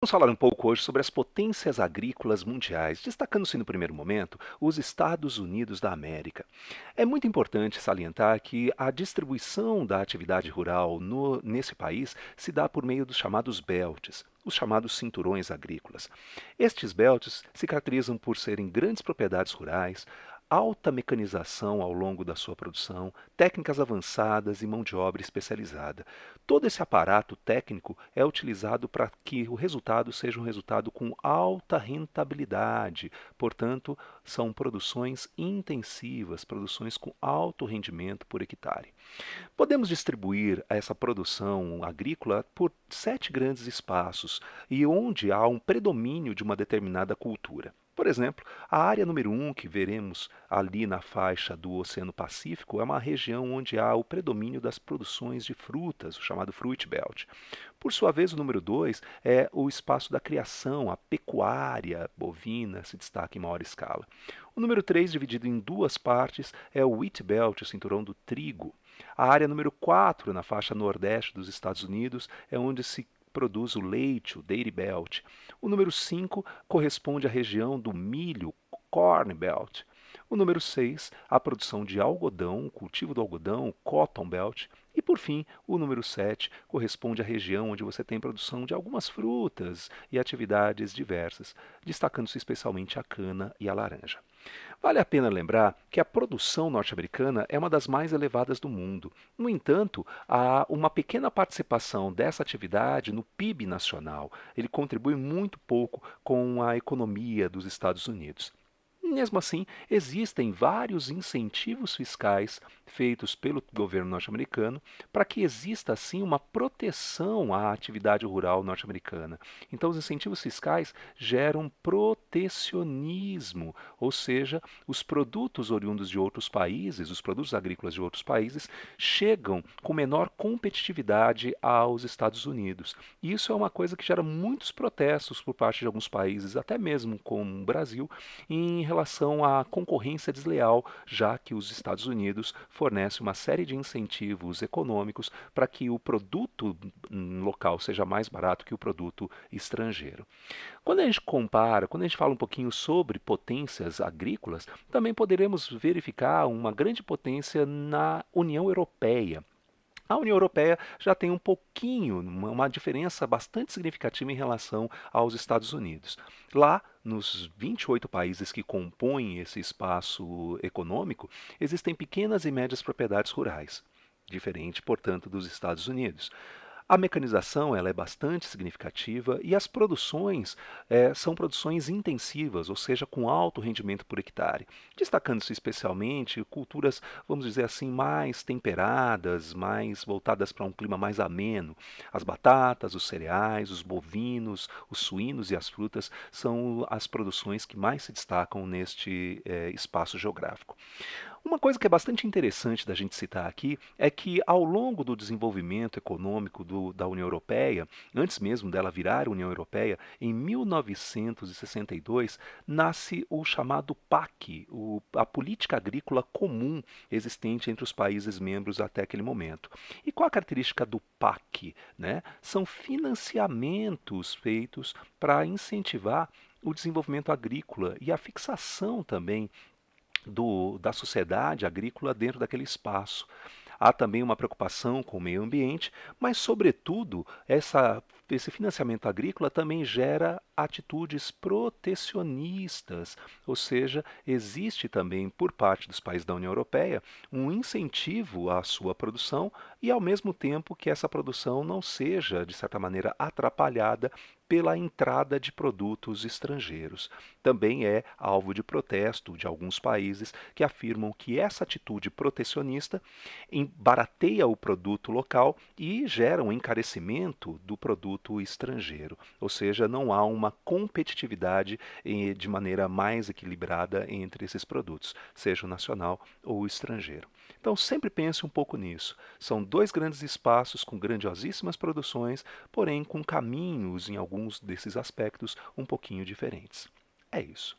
Vamos falar um pouco hoje sobre as potências agrícolas mundiais, destacando-se no primeiro momento os Estados Unidos da América. É muito importante salientar que a distribuição da atividade rural nesse país se dá por meio dos chamados belts, os chamados cinturões agrícolas. Estes belts se caracterizam por serem grandes propriedades rurais, alta mecanização ao longo da sua produção, técnicas avançadas e mão de obra especializada. Todo esse aparato técnico é utilizado para que o resultado seja um resultado com alta rentabilidade. Portanto, são produções intensivas, produções com alto rendimento por hectare. Podemos distribuir essa produção agrícola por 7 grandes espaços e onde há um predomínio de uma determinada cultura. Por exemplo, a área número 1 que veremos ali na faixa do Oceano Pacífico é uma região onde há o predomínio das produções de frutas, o chamado Fruit Belt. Por sua vez, o número 2 é o espaço da criação, a pecuária bovina se destaca em maior escala. O número 3, dividido em duas partes, é o Wheat Belt, o cinturão do trigo. A área número 4, na faixa nordeste dos Estados Unidos, é onde se produz o leite, o Dairy Belt. O número 5 corresponde à região do milho, Corn Belt. O número 6, a produção de algodão, o cultivo do algodão, Cotton Belt. E por fim, o número 7 corresponde à região onde você tem produção de algumas frutas e atividades diversas, destacando-se especialmente a cana e a laranja. Vale a pena lembrar que a produção norte-americana é uma das mais elevadas do mundo. No entanto, há uma pequena participação dessa atividade no PIB nacional. Ele contribui muito pouco com a economia dos Estados Unidos. Mesmo assim, existem vários incentivos fiscais feitos pelo governo norte-americano para que exista, assim, uma proteção à atividade rural norte-americana. Então, os incentivos fiscais geram protecionismo, ou seja, os produtos oriundos de outros países, os produtos agrícolas de outros países, chegam com menor competitividade aos Estados Unidos. E isso é uma coisa que gera muitos protestos por parte de alguns países, até mesmo como o Brasil, em relação à concorrência desleal, já que os Estados Unidos fornecem uma série de incentivos econômicos para que o produto local seja mais barato que o produto estrangeiro. Quando a gente compara, quando a gente fala um pouquinho sobre potências agrícolas, também poderemos verificar uma grande potência na União Europeia. A União Europeia já tem um pouquinho, uma diferença bastante significativa em relação aos Estados Unidos. Lá, nos 28 países que compõem esse espaço econômico, existem pequenas e médias propriedades rurais, diferente, portanto, dos Estados Unidos. A mecanização ela é bastante significativa e as produções são produções intensivas, ou seja, com alto rendimento por hectare, destacando-se especialmente culturas, vamos dizer assim, mais temperadas, mais voltadas para um clima mais ameno. As batatas, os cereais, os bovinos, os suínos e as frutas são as produções que mais se destacam neste espaço geográfico. Uma coisa que é bastante interessante da gente citar aqui é que, ao longo do desenvolvimento econômico da União Europeia, antes mesmo dela virar União Europeia, em 1962, nasce o chamado PAC, a Política Agrícola Comum existente entre os países membros até aquele momento. E qual a característica do PAC? Né? São financiamentos feitos para incentivar o desenvolvimento agrícola e a fixação também da sociedade agrícola dentro daquele espaço. Há também uma preocupação com o meio ambiente, mas, sobretudo, esse financiamento agrícola também gera atitudes protecionistas, ou seja, existe também, por parte dos países da União Europeia, um incentivo à sua produção e, ao mesmo tempo, que essa produção não seja, de certa maneira, atrapalhada pela entrada de produtos estrangeiros. Também é alvo de protesto de alguns países que afirmam que essa atitude protecionista barateia o produto local e gera um encarecimento do produto estrangeiro. Ou seja, não há uma competitividade de maneira mais equilibrada entre esses produtos, seja o nacional ou o estrangeiro. Então, sempre pense um pouco nisso. São dois grandes espaços com grandiosíssimas produções, porém com caminhos em alguns desses aspectos um pouquinho diferentes. É isso.